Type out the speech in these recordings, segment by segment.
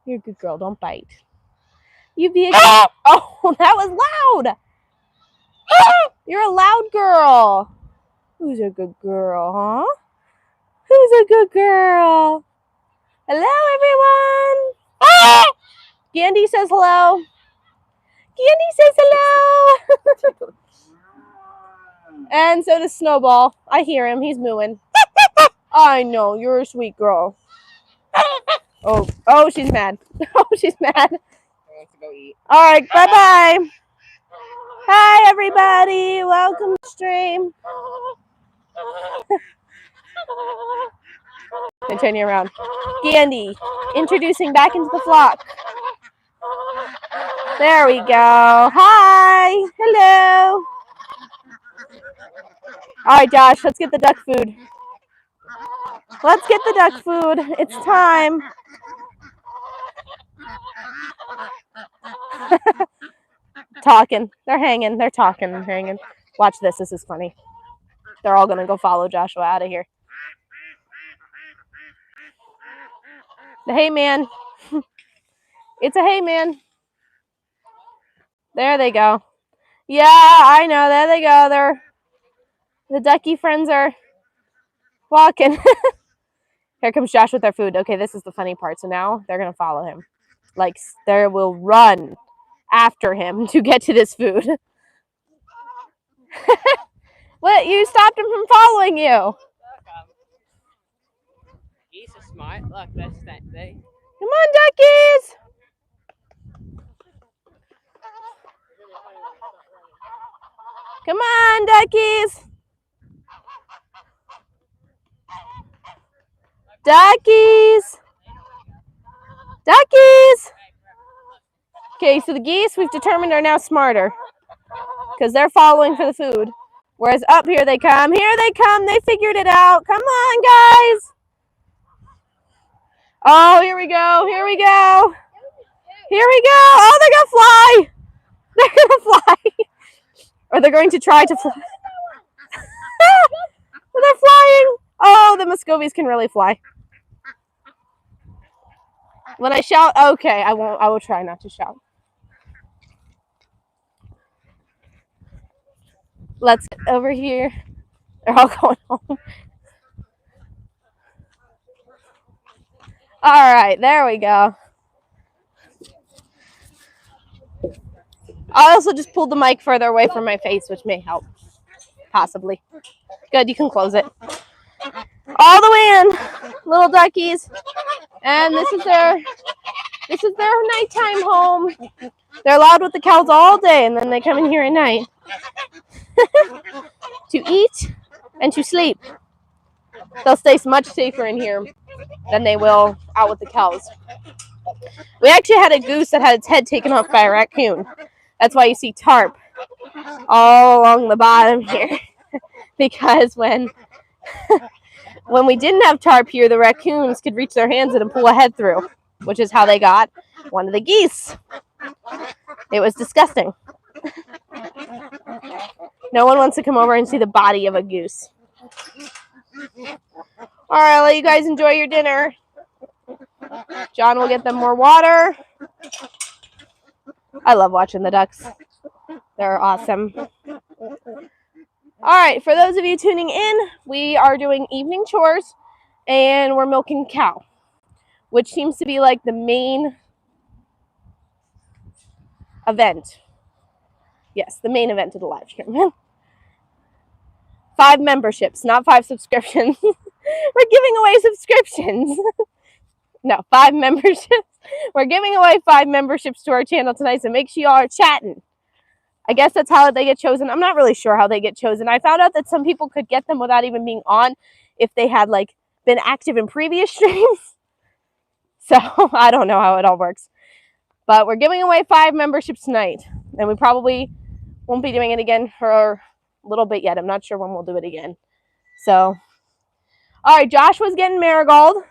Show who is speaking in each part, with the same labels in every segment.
Speaker 1: You're a good girl. Don't bite. You be a oh, that was loud. You're a loud girl. Who's a good girl, huh? Who's a good girl? Hello, everyone. Gandhi says hello. Gandhi says hello. And so does Snowball. I hear him. He's mooing. I know. You're a sweet girl. Oh, she's mad. Oh, she's mad.
Speaker 2: I want to go eat.
Speaker 1: All right, bye-bye. Hi, everybody. Welcome to the stream. Continue around. Gandhi, introducing back into the flock. There we go. Hi. Hello. All right, Josh, let's get the duck food. Let's get the duck food. It's time. Talking. They're hanging. They're talking and hanging. Watch this. This is funny. They're all going to go follow Joshua out of here. The hay man. It's a hay man. There they go. Yeah, I know. There they go. The ducky friends are walking. Here comes Josh with their food. Okay, this is the funny part. So now they're going to follow him. Like, they will run after him to get to this food. What? You stopped him from following you.
Speaker 2: Geese are smart. Look, that's that thing.
Speaker 1: Come on, duckies. Come on, duckies. Duckies. Duckies. Okay, so the geese we've determined are now smarter because they're following for the food. Whereas up here they come. Here they come. They figured it out. Come on, guys. Oh, here we go. Here we go. Here we go. Oh, they're going to fly. They're going to fly. Or they're going to try to fly. They're flying. Oh, the Muscovies can really fly. When I shout, okay, I won't. I will try not to shout. Let's get over here. They're all going home. All right, there we go. I also just pulled the mic further away from my face, which may help, possibly. Good, you can close it. All the way in, little duckies. And this is their nighttime home. They're allowed with the cows all day, and then they come in here at night to eat and to sleep. They'll stay much safer in here than they will out with the cows. We actually had a goose that had its head taken off by a raccoon. That's why you see tarp all along the bottom here. Because when we didn't have tarp here, the raccoons could reach their hands in and pull a head through, which is how they got one of the geese. It was disgusting. No one wants to come over and see the body of a goose. All right, I'll let you guys enjoy your dinner. John will get them more water. I love watching the ducks. They're awesome. All right, for those of you tuning in, we are doing evening chores, and we're milking cow, which seems to be like the main event. Yes, the main event of the live stream. 5 memberships, not 5 subscriptions. We're giving away subscriptions. No, 5 memberships. We're giving away 5 memberships to our channel tonight, so make sure y'all are chatting. I guess that's how they get chosen. I'm not really sure how they get chosen. I found out that some people could get them without even being on if they had like been active in previous streams. So I don't know how it all works. But we're giving away 5 memberships tonight. And we probably won't be doing it again for a little bit yet. I'm not sure when we'll do it again. So, all right, Joshua's getting Marigold.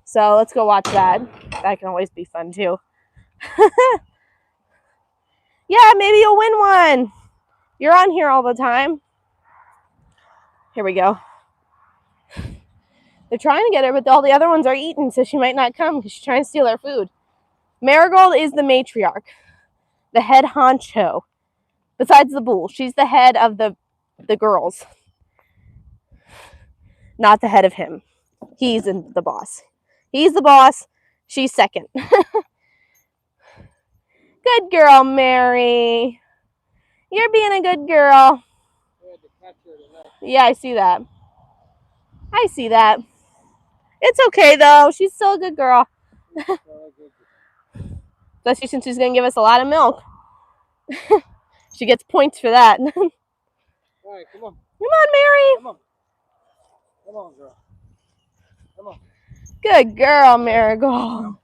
Speaker 1: So let's go watch that. That can always be fun too. Yeah, maybe you'll win one. You're on here all the time. Here we go. They're trying to get her, but all the other ones are eating, so she might not come because she's trying to steal our food. Marigold is the matriarch, the head honcho. Besides the bull, she's the head of the girls, not the head of him. He's the boss. He's the boss. She's second. Good girl, Mary. You're being a good girl. Yeah, I see that. I see that. It's okay, though. She's still a good girl. Especially since she's going to give us a lot of milk. She gets points for that.
Speaker 3: All right, come on.
Speaker 1: Come on, Mary.
Speaker 3: Come on. Come on, girl. Come on.
Speaker 1: Good girl, Marigold.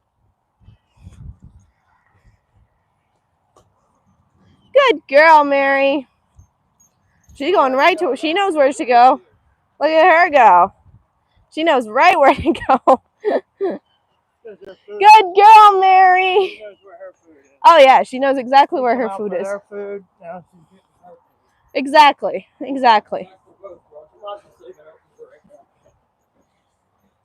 Speaker 1: Good girl, Mary. She's going right to. She knows where to go. Look at her go. She knows right where to go. Good girl, Mary.
Speaker 3: She knows where her food is.
Speaker 1: Oh yeah, she knows exactly where her food is.
Speaker 3: Her food. Now she's getting her food.
Speaker 1: Exactly. Exactly.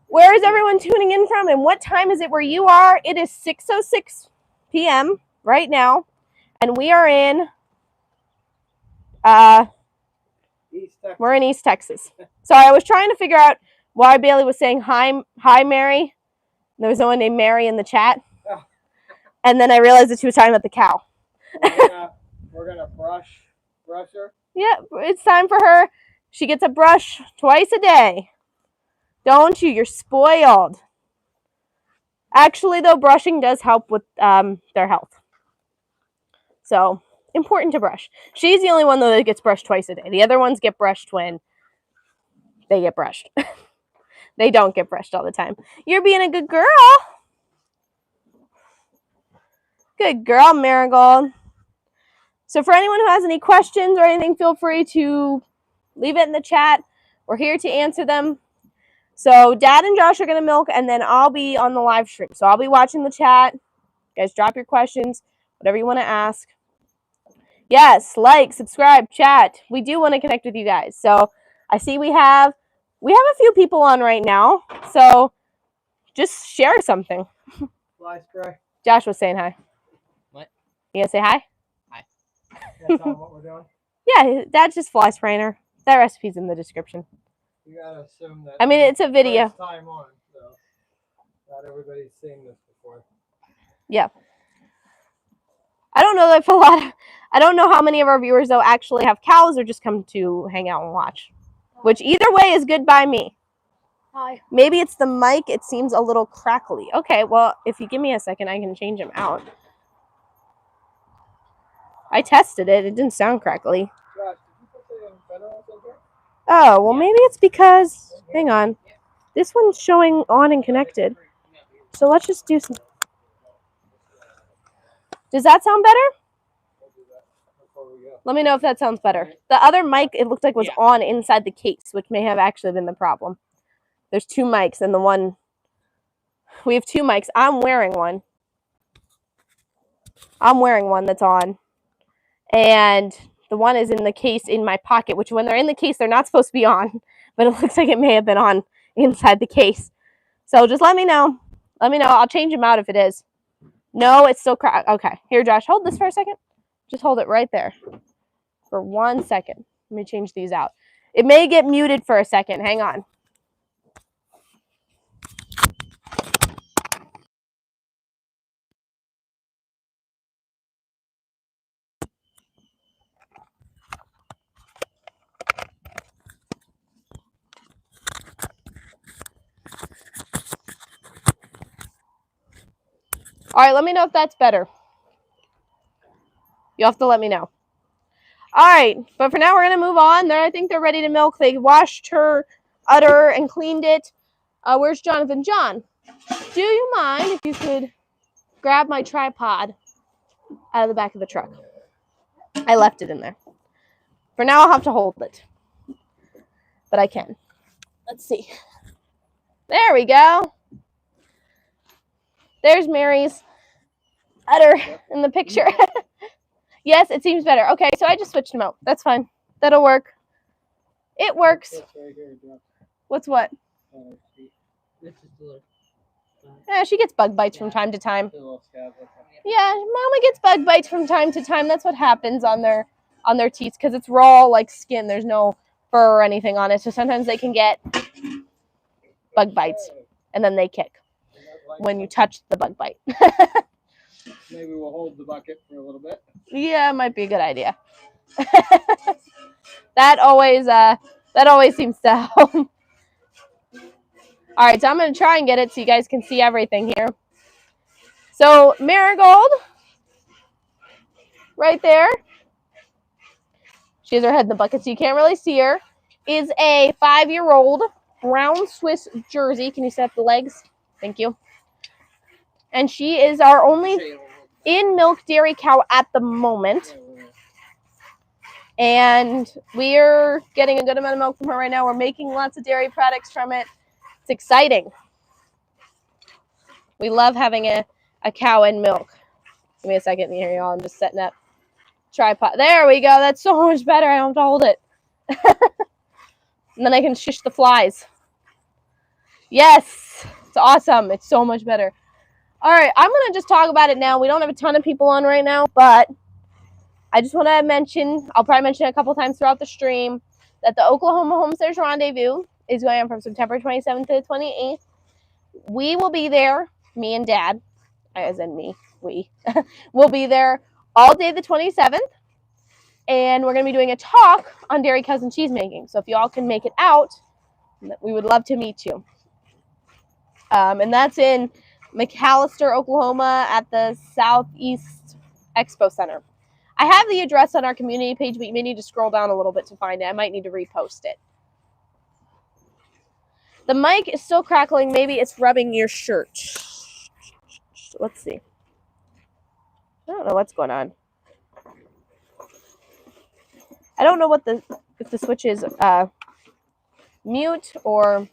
Speaker 1: Where is everyone tuning in from, and what time is it where you are? It is 6:06 p.m. right now, and we are in we're in East Texas. Sorry, I was trying to figure out why Bailey was saying hi Mary. There was no one named Mary in the chat.
Speaker 3: Oh.
Speaker 1: And then I realized that she was talking about the cow.
Speaker 3: We're gonna brush her.
Speaker 1: Yeah, it's time for her. She gets a brush twice a day. Don't you? You're spoiled. Actually, though, brushing does help with their health. So, important to brush. She's the only one, though, that gets brushed twice a day. The other ones get brushed when they get brushed. They don't get brushed all the time. You're being a good girl. Good girl, Marigold. So for anyone who has any questions or anything, feel free to leave it in the chat. We're here to answer them. So Dad and Josh are going to milk, and then I'll be on the live stream. So I'll be watching the chat. You guys drop your questions, whatever you want to ask. Yes, like, subscribe, chat. We do want to connect with you guys. So I see we have a few people on right now. So just share something.
Speaker 3: Fly spray.
Speaker 1: Josh was saying hi.
Speaker 2: What?
Speaker 1: You gonna say hi?
Speaker 2: Hi.
Speaker 3: That's not what we're doing.
Speaker 1: Yeah, Dad's just fly spraying her. That recipe's in the description.
Speaker 3: You gotta assume that.
Speaker 1: I mean, it's a video.
Speaker 3: First time on, so not everybody's seen this before.
Speaker 1: Yeah. I don't know if I don't know how many of our viewers though actually have cows or just come to hang out and watch. Which either way is good by me.
Speaker 4: Hi.
Speaker 1: Maybe it's the mic. It seems a little crackly. Okay, well, if you give me a second, I can change them out. I tested it. It didn't sound crackly.
Speaker 3: Josh, did you put the federal in here?
Speaker 1: Oh, well, maybe it's because... Hang on. This one's showing on and connected. So let's just do some... Does that sound better? Let me know if that sounds better. The other mic, it looked like was on inside the case, which may have actually been the problem. There's two mics, and the one... We have two mics. I'm wearing one. I'm wearing one that's on. And the one is in the case in my pocket, which when they're in the case, they're not supposed to be on. But it looks like it may have been on inside the case. So just let me know. Let me know. I'll change them out if it is. No, it's still cracked. Okay. Here, Josh, hold this for a second. Just hold it right there for 1 second. Let me change these out. It may get muted for a second. Hang on. All right, let me know if that's better. You'll have to let me know. All right, but for now, we're going to move on. I think they're ready to milk. They washed her udder and cleaned it. Where's Jonathan? John, do you mind if you could grab my tripod out of the back of the truck? I left it in there. For now, I'll have to hold it. But I can. Let's see. There we go. There's Mary's udder in the picture. Yes, it seems better. Okay, so I just switched them out. That's fine. That'll work. It works. What's what?
Speaker 2: This is the
Speaker 1: Yeah, she gets bug bites from time to time. Yeah, Mama gets bug bites from time to time. That's what happens on their teeth because it's raw like skin. There's no fur or anything on it. So sometimes they can get bug bites and then they kick when you touch the bug bite.
Speaker 3: Maybe we'll hold the bucket for a little bit.
Speaker 1: Yeah, it might be a good idea. That always seems to help. All right, so I'm going to try and get it so you guys can see everything here. So Marigold, right there, she has her head in the bucket so you can't really see her, is a 5-year-old brown Swiss Jersey. Can you set up the legs? Thank you. And she is our only in-milk dairy cow at the moment. And we're getting a good amount of milk from her right now. We're making lots of dairy products from it. It's exciting. We love having a cow and milk. Give me a second here, y'all. I'm just setting up tripod. There we go. That's so much better. I don't have to hold it. And then I can shush the flies. Yes. It's awesome. It's so much better. All right. I'm going to just talk about it now. We don't have a ton of people on right now, but I just want to mention, I'll probably mention it a couple times throughout the stream, that the Oklahoma Homestead Rendezvous is going on from September 27th to the 28th. We will be there, me and Dad, as in me, we, will be there all day the 27th, and we're going to be doing a talk on dairy cows and cheese making. So if y'all can make it out, we would love to meet you. And that's in McAllister, Oklahoma at the Southeast Expo Center. I have the address on our community page, but you may need to scroll down a little bit to find it. I might need to repost it. The mic is still crackling. Maybe it's rubbing your shirt. Let's see. I don't know what's going on. I don't know what if the switch is mute or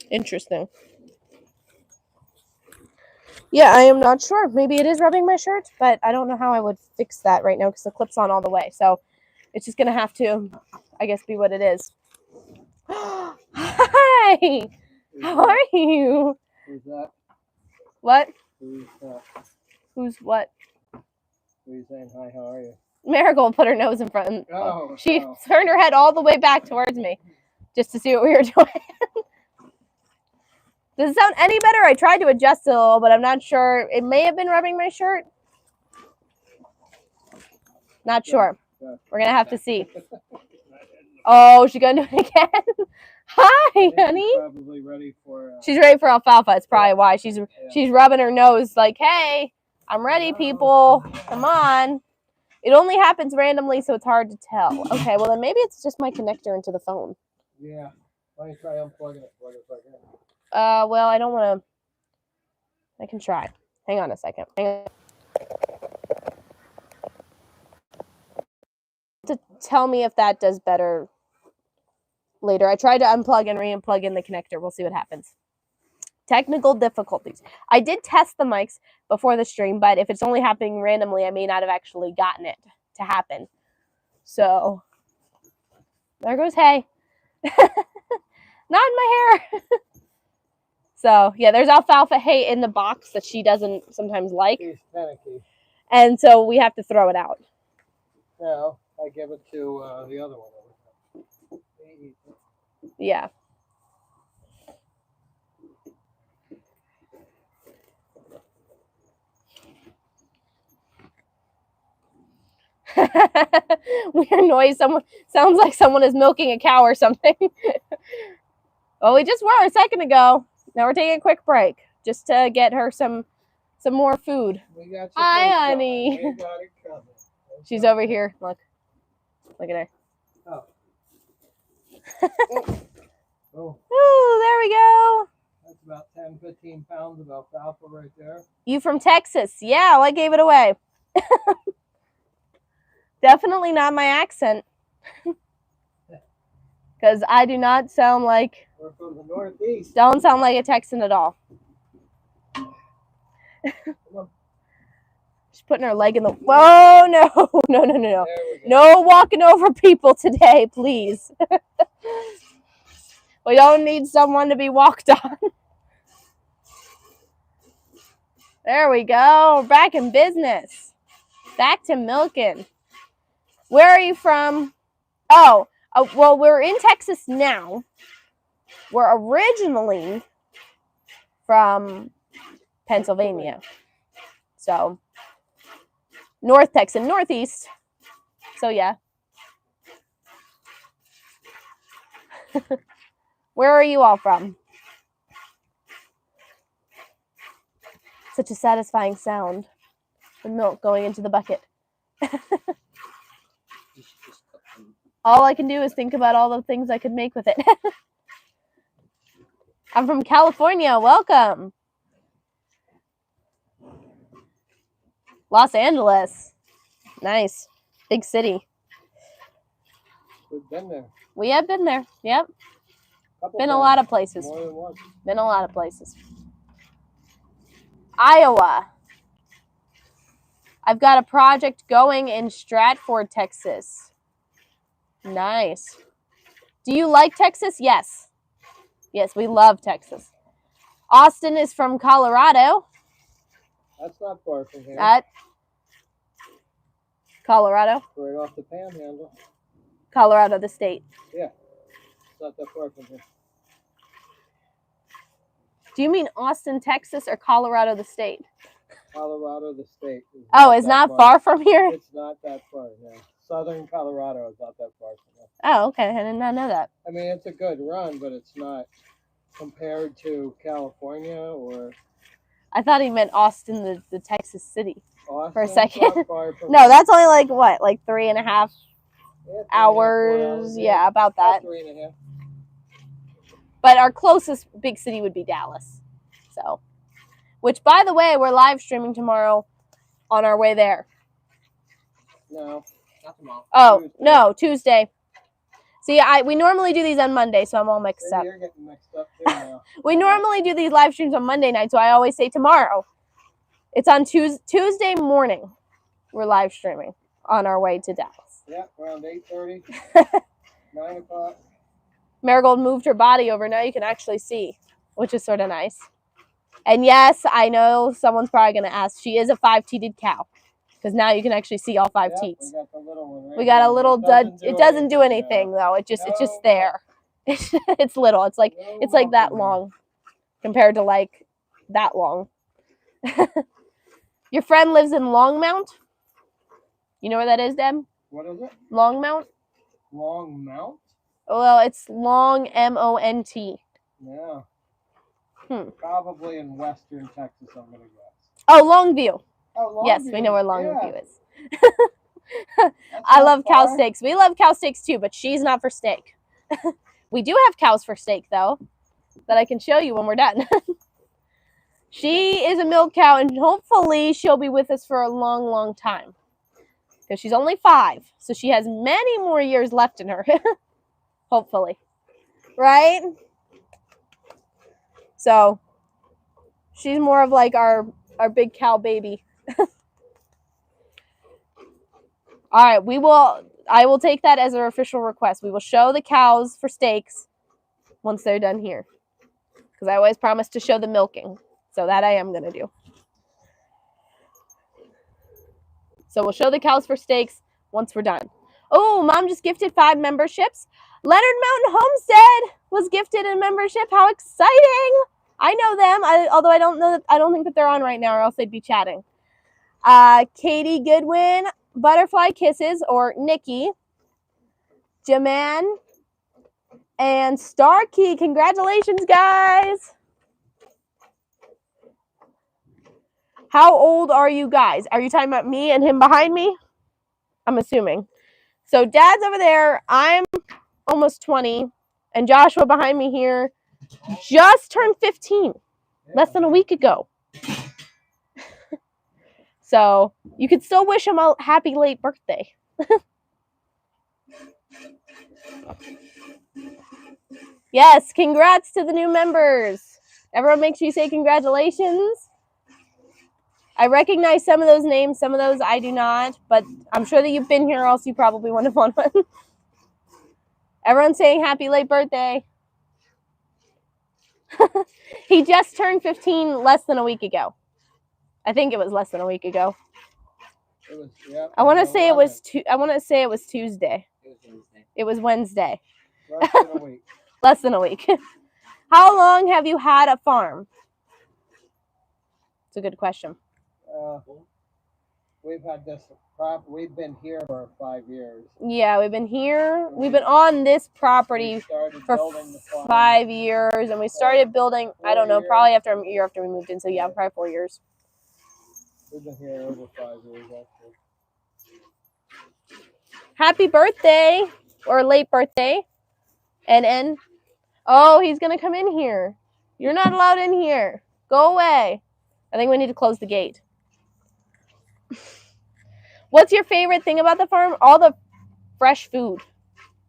Speaker 1: interesting. Yeah, I am not sure. Maybe it is rubbing my shirt, but I don't know how I would fix that right now because the clip's on all the way. So it's just going to have to, I guess, be what it is. Hi! How are you?
Speaker 3: Who's that?
Speaker 1: What?
Speaker 3: Who's that?
Speaker 1: Who's what?
Speaker 3: Who are you saying hi? How are you?
Speaker 1: Marigold put her nose in front. She
Speaker 3: Oh.
Speaker 1: turned her head all the way back towards me just to see what we were doing. Does it sound any better? I tried to adjust it a little, but I'm not sure. It may have been rubbing my shirt. Not sure.
Speaker 3: Yeah.
Speaker 1: We're going to have to see. Oh, she's going to do it again? Hi, honey.
Speaker 3: She's probably ready for...
Speaker 1: She's ready for alfalfa. It's probably why. She's rubbing her nose like, hey, I'm ready, people. Come on. It only happens randomly, so it's hard to tell. Okay, well, then maybe it's just my connector into the phone.
Speaker 3: Yeah. Why don't you try unplugging it? Plug it back in.
Speaker 1: Well, I don't want to... I can try. Hang on a second. Hang on. To tell me if that does better later. I tried to unplug and re-unplug in the connector. We'll see what happens. Technical difficulties. I did test the mics before the stream, but if it's only happening randomly, I may not have actually gotten it to happen. So, there goes hay. Not in my hair. So, yeah, there's alfalfa hay in the box that she doesn't sometimes like.
Speaker 3: She's panicky.
Speaker 1: And so we have to throw it out.
Speaker 3: No, I give it to the other one.
Speaker 1: Yeah. Weird noise. Someone sounds like someone is milking a cow or something. Well, we just were a second ago. Now we're taking a quick break just to get her some more food. Hi, honey. She's over here. Look at her.
Speaker 3: Oh. Oh.
Speaker 1: Ooh, there we go.
Speaker 3: That's about 10, 15 pounds of alfalfa right there.
Speaker 1: You from Texas? Yeah, well, I gave it away. Definitely not my accent. Because I do not sound like...
Speaker 3: We're from the Northeast.
Speaker 1: Don't sound like a Texan at all. She's putting her leg in the... Whoa, no. No. No walking over people today, please. We don't need someone to be walked on. There we go. Back in business. Back to milking. Where are you from? Oh, well, we're in Texas now. We're originally from Pennsylvania. So, North Texas, Northeast. So, yeah. Where are you all from? Such a satisfying sound. The milk going into the bucket. All I can do is think about all the things I could make with it. I'm from California. Welcome. Los Angeles. Nice. Big city.
Speaker 3: We've been there.
Speaker 1: We have been there. Yep.
Speaker 3: Couple
Speaker 1: Been a
Speaker 3: times.
Speaker 1: lot of places.
Speaker 3: More than once.
Speaker 1: Been a lot of places. Iowa. I've got a project going in Stratford, Texas. Nice. Do you like Texas? Yes. Yes, we love Texas. Austin is from Colorado.
Speaker 3: That's not far from here.
Speaker 1: At Colorado.
Speaker 3: Right off the panhandle.
Speaker 1: Colorado, the state.
Speaker 3: Yeah. It's not that far from here.
Speaker 1: Do you mean Austin, Texas, or Colorado, the state?
Speaker 3: Colorado, the state.
Speaker 1: Oh, it's not far from here?
Speaker 3: It's not that far, no. Southern Colorado is not that far from here.
Speaker 1: Oh, okay. I did not know that.
Speaker 3: I mean, it's a good run, but it's not compared to California or
Speaker 1: I thought he meant Austin, the Texas city.
Speaker 3: Austin.
Speaker 1: For a second.
Speaker 3: Not far from
Speaker 1: No, that's only like what? Like 3.5
Speaker 3: yeah, 3.5
Speaker 1: hours? Yeah, about that.
Speaker 3: 3.5.
Speaker 1: But our closest big city would be Dallas. So, which, by the way, we're live streaming tomorrow on our way there.
Speaker 3: No, not tomorrow.
Speaker 1: Oh,
Speaker 3: Tuesday.
Speaker 1: no, Tuesday. See, we normally do these on Monday, so I'm all mixed
Speaker 3: Maybe
Speaker 1: up.
Speaker 3: you're getting mixed up too now.
Speaker 1: We normally do these live streams on Monday night, so I always say tomorrow. It's on Tuesday morning. We're live streaming on our way to Dallas.
Speaker 3: Yeah, around 8:30, 9 o'clock.
Speaker 1: Marigold moved her body over. Now you can actually see, which is sort of nice. And yes, I know someone's probably going to ask. She is a 5-teated cow because now you can actually see all 5 teats.
Speaker 3: We got the little one right
Speaker 1: We got
Speaker 3: here.
Speaker 1: a little dud. It doesn't do anything though. It's just
Speaker 3: No.
Speaker 1: there. It's little. It's like that long compared to like that long. Your friend lives in Longmount. You know where that is, Deb?
Speaker 3: What is it?
Speaker 1: Longmount.
Speaker 3: Longmount?
Speaker 1: Well, it's Long Mont.
Speaker 3: Yeah.
Speaker 1: Hmm.
Speaker 3: Probably in western Texas, I'm gonna guess.
Speaker 1: Oh, Longview.
Speaker 3: Oh,
Speaker 1: Yes, we
Speaker 3: Longview.
Speaker 1: know where Longview
Speaker 3: Yeah.
Speaker 1: is.
Speaker 3: That's
Speaker 1: I
Speaker 3: not
Speaker 1: love cow
Speaker 3: far.
Speaker 1: steaks. We love cow steaks too, but she's not for steak. We do have cows for steak though, that I can show you when we're done. She is a milk cow, and hopefully she'll be with us for a long, long time. Because she's only 5, so she has many more years left in her. Hopefully. Right? So, she's more of like our big cow baby. All right, I will take that as our official request. We will show the cows for steaks once they're done here. Because I always promise to show the milking. So that I am going to do. So we'll show the cows for steaks once we're done. Oh, Mom just gifted 5 memberships. Leonard Mountain Homestead was gifted a membership. How exciting! I know them, although I don't think that they're on right now, or else they'd be chatting. Katie Goodwin, Butterfly Kisses, or Nikki, Jaman, and Starkey. Congratulations, guys! How old are you guys? Are you talking about me and him behind me? I'm assuming. So Dad's over there. I'm almost 20. And Joshua behind me here just turned 15. Less than a week ago. So you could still wish him a happy late birthday. Yes, congrats to the new members. Everyone make sure you say congratulations. I recognize some of those names, some of those I do not, but I'm sure that you've been here, or else you probably wouldn't have won one. Everyone's saying happy late birthday. He just turned 15 less than a week ago. I think it was less than a week ago.
Speaker 3: It was, yeah.
Speaker 1: I want to say it was
Speaker 3: 11th,
Speaker 1: I want to say it was Tuesday.
Speaker 2: It was Wednesday.
Speaker 1: It was Wednesday.
Speaker 3: less than a week.
Speaker 1: Less than a week. How long have you had a farm? It's a good question.
Speaker 3: We've had this we've been here for 5 years.
Speaker 1: Yeah, we've been here. We've been on this
Speaker 3: We
Speaker 1: property
Speaker 3: started
Speaker 1: for
Speaker 3: building the farm
Speaker 1: 5 years, and we started building. I don't know,
Speaker 3: 4
Speaker 1: probably
Speaker 3: years.
Speaker 1: after a year after we moved in. So yeah, probably 4 years.
Speaker 3: We've been here over 5 years actually.
Speaker 1: Happy birthday or late birthday, NN. Oh, he's gonna come in here. You're not allowed in here. Go away. I think we need to close the gate. What's your favorite thing about the farm? All the fresh food.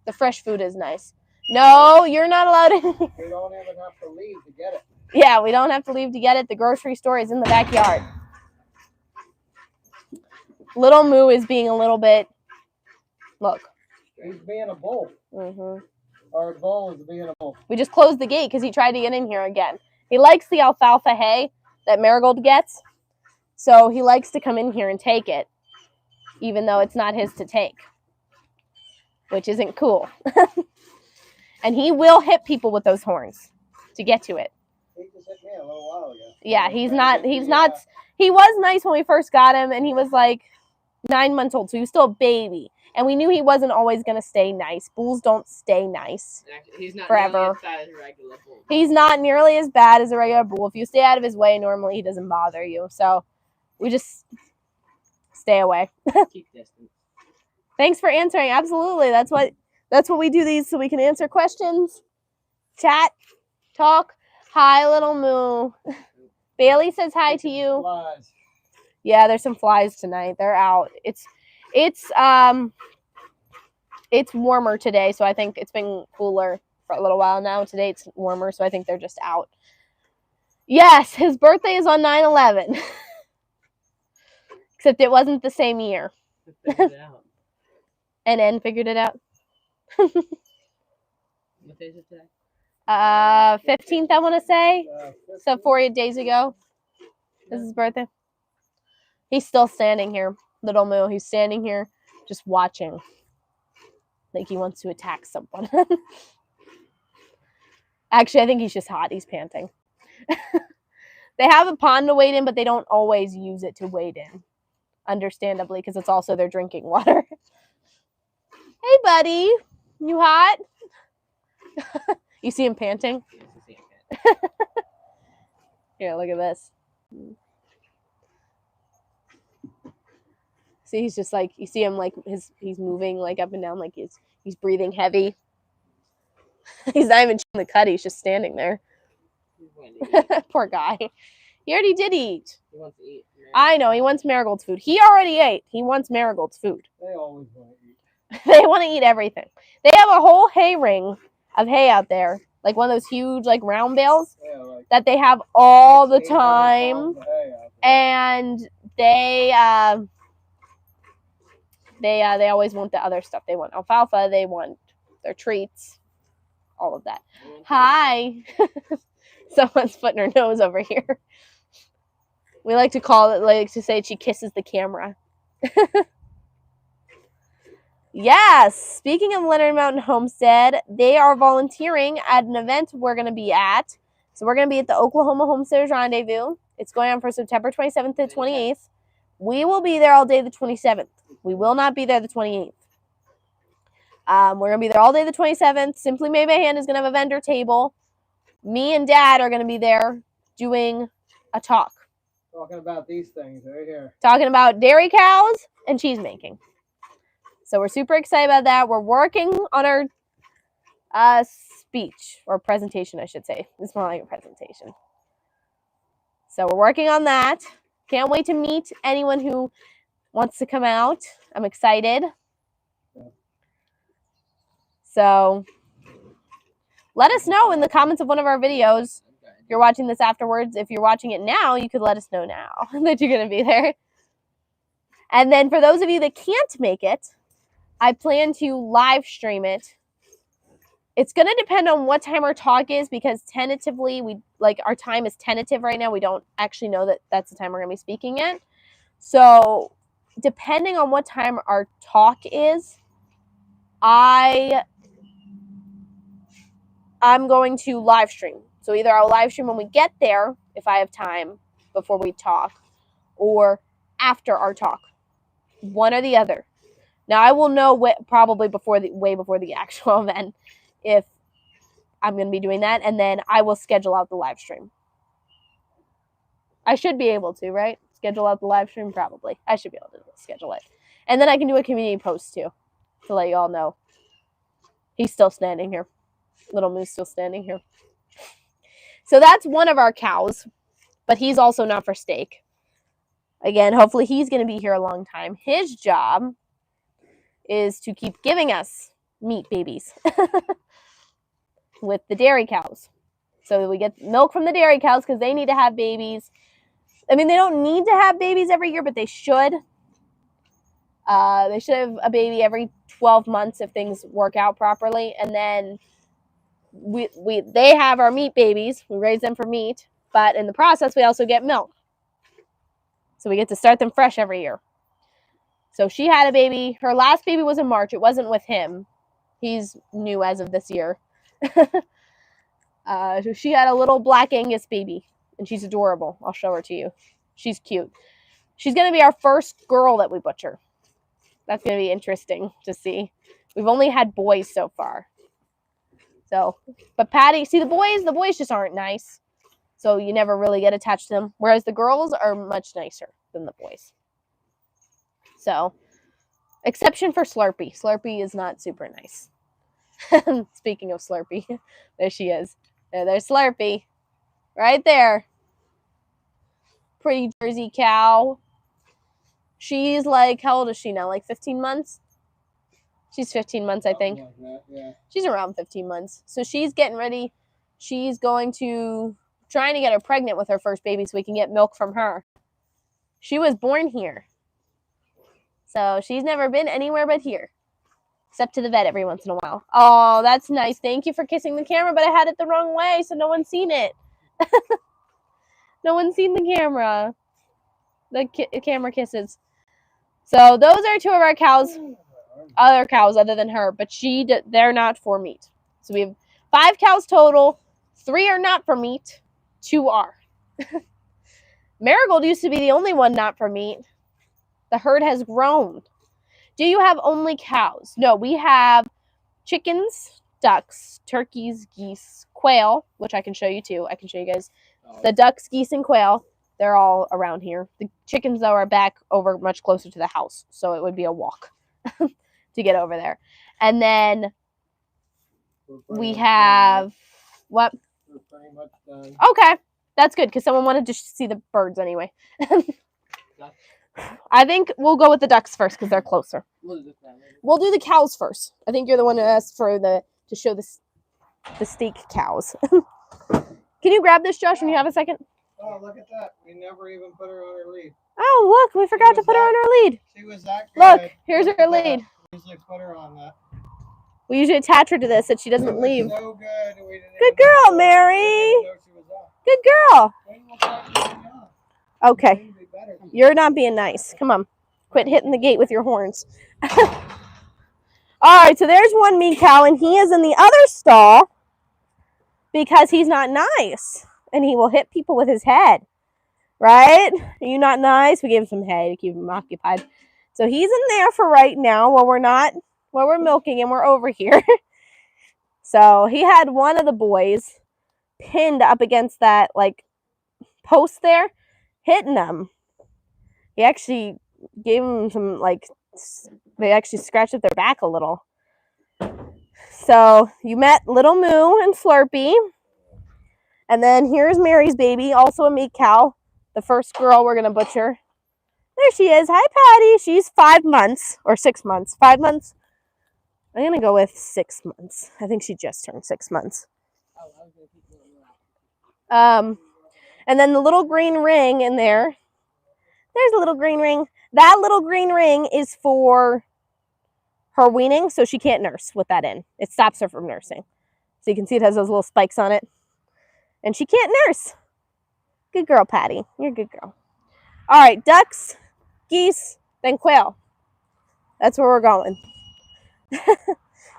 Speaker 1: The fresh food is nice. No, you're not allowed in.
Speaker 3: We don't even have to leave to get it.
Speaker 1: Yeah, we don't have to leave to get it. The grocery store is in the backyard. Little Moo is being a little bit. Look.
Speaker 3: He's being a bull.
Speaker 1: Mm-hmm.
Speaker 3: Our bull is being a bull.
Speaker 1: We just closed the gate because he tried to get in here again. He likes the alfalfa hay that Marigold gets. So he likes to come in here and take it, even though it's not his to take, which isn't cool. And he will hit people with those horns to get to it.
Speaker 3: He just hit me a little while ago.
Speaker 1: Yeah, he was nice when we first got him, and he was like 9 months old, so he was still a baby. And we knew he wasn't always going to stay nice. Bulls don't stay nice.
Speaker 2: He's not
Speaker 1: forever.
Speaker 2: nearly as bad as a regular bull.
Speaker 1: He's not nearly as bad as a regular bull. If you stay out of his way, normally he doesn't bother you. So we just stay away.
Speaker 2: Keep distance.
Speaker 1: Thanks for answering. Absolutely. That's what we do these so we can answer questions, chat, talk. Hi, Little Moo. Bailey says hi to you.
Speaker 3: Flies.
Speaker 1: Yeah, there's some flies tonight. They're out. It's warmer today, so I think it's been cooler for a little while now. Today it's warmer, so I think they're just out. Yes, his birthday is on 9/11. Except it wasn't the same year.
Speaker 2: Figure it out.
Speaker 1: And figured it out.
Speaker 2: What day is it today?
Speaker 1: 15th, I want to say. So 4 days ago. This is his birthday. He's still standing here, Little Moo. He's standing here just watching. Like he wants to attack someone. Actually, I think he's just hot. He's panting. They have a pond to wade in, but they don't always use it to wade in. Understandably, because it's also their drinking water. Hey, buddy. You hot? You see him panting? Here, look at this. See, he's just like, you see him like he's moving like up and down, like he's breathing heavy. He's not even chewing the cud, he's just standing there. Poor guy. He already did eat.
Speaker 2: He wants to eat.
Speaker 1: I know, he wants Marigold's food. He already ate. He wants Marigold's food.
Speaker 3: They always want to eat.
Speaker 1: They want to eat everything. They have a whole hay ring of hay out there. Like one of those huge like round bales that they have all the time. And they always want the other stuff. They want alfalfa, they want their treats, all of that. Hi. Someone's putting her nose over here. We like to say she kisses the camera. Yes, speaking of Leonard Mountain Homestead, they are volunteering at an event we're going to be at. So we're going to be at the Oklahoma Homesteaders Rendezvous. It's going on for September 27th to 28th. We will be there all day the 27th. We will not be there the 28th. We're going to be there all day the 27th. Simply Made by Hand is going to have a vendor table. Me and Dad are going to be there doing a talk.
Speaker 3: Talking about these things right here.
Speaker 1: Talking about dairy cows and cheese making. So we're super excited about that. We're working on our speech or presentation, I should say. It's more like a presentation. So we're working on that. Can't wait to meet anyone who wants to come out. I'm excited. So let us know in the comments of one of our videos. If you're watching this afterwards, if you're watching it now, you could let us know now that you're going to be there. And then for those of you that can't make it, I plan to live stream it It's going to depend on what time our talk is, because tentatively, our time is tentative right now. We don't actually know that that's the time we're going to be speaking in. So depending on what time our talk is, I'm going to live stream. So either I'll live stream when we get there, if I have time before we talk, or after our talk. One or the other. Now I will know probably way before the actual event if I'm going to be doing that, and then I will schedule out the live stream. I should be able to, right? Schedule out the live stream, probably. I should be able to schedule it. And then I can do a community post too, to let you all know. He's still standing here. Little Moose still standing here. So that's one of our cows, but he's also not for steak. Again, hopefully he's going to be here a long time. His job is to keep giving us meat babies with the dairy cows. So we get milk from the dairy cows because they need to have babies. I mean, they don't need to have babies every year, but they should. They should have a baby every 12 months if things work out properly. And then they have our meat babies. We raise them for meat. But in the process, we also get milk. So we get to start them fresh every year. So she had a baby. Her last baby was in March. It wasn't with him. He's new as of this year. So she had a little black Angus baby. And she's adorable. I'll show her to you. She's cute. She's going to be our first girl that we butcher. That's going to be interesting to see. We've only had boys so far. So, but Patty, see the boys just aren't nice. So you never really get attached to them. Whereas the girls are much nicer than the boys. So, exception for Slurpee. Slurpee is not super nice. Speaking of Slurpee, there she is. There's Slurpee. Right there. Pretty Jersey cow. She's like, how old is she now? Like 15 months? She's 15 months, I think.
Speaker 3: Like that, yeah.
Speaker 1: She's around 15 months. So she's getting ready. She's trying to get her pregnant with her first baby so we can get milk from her. She was born here. So she's never been anywhere but here. Except to the vet every once in a while. Oh, that's nice. Thank you for kissing the camera, but I had it the wrong way, so no one's seen it. No one's seen the camera. The camera kisses. So those are two of our cows. Other cows other than her, but they're not for meat. So we have 5 cows total. 3 are not for meat. 2 are. Marigold used to be the only one not for meat. The herd has grown. Do you have only cows? No, we have chickens, ducks, turkeys, geese, quail, which I can show you too. I can show you guys the ducks, geese, and quail. They're all around here. The chickens, though, are back over much closer to the house, so it would be a walk to get over there. And then we have what?
Speaker 3: We're pretty much done.
Speaker 1: Okay, that's good because someone wanted to see the birds anyway. I think we'll go with the ducks first because they're closer. We'll do the cows first. I think you're the one who asked for to show the steak cows. Can you grab this, Josh, when you have a second?
Speaker 3: Oh, look at that. We never even put her on her lead.
Speaker 1: Oh, look, we forgot to put her on her lead.
Speaker 3: She was that good.
Speaker 1: Look, here's her lead.
Speaker 3: We usually put her on that.
Speaker 1: We usually attach her to this so she doesn't leave.
Speaker 3: So good. We didn't
Speaker 1: Good
Speaker 3: even
Speaker 1: girl, Mary.
Speaker 3: know she was on.
Speaker 1: Good girl.
Speaker 3: When will that be on?
Speaker 1: Okay.
Speaker 3: It'll be better.
Speaker 1: You're not being nice. Come on. Quit hitting the gate with your horns. All right, so there's one meat cow, and he is in the other stall because he's not nice, and he will hit people with his head, right? Are you not nice? We gave him some hay to keep him occupied. So he's in there for right now while we're milking, and we're over here. So he had one of the boys pinned up against that, like, post there, hitting them. He actually gave them some, like, they actually scratched up their back a little. So you met Little Moo and Slurpee. And then here's Mary's baby, also a meat cow. The first girl we're going to butcher. There she is. Hi, Patty. She's 5 months or 6 months. 5 months. I'm going to go with 6 months. I think she just turned 6 months. And then the little green ring in there. There's a little green ring. That little green ring is for her weaning, so she can't nurse with that in. It stops her from nursing. So you can see it has those little spikes on it. And she can't nurse. Good girl, Patty. You're a good girl. All right, ducks, geese, then quail. That's where we're going.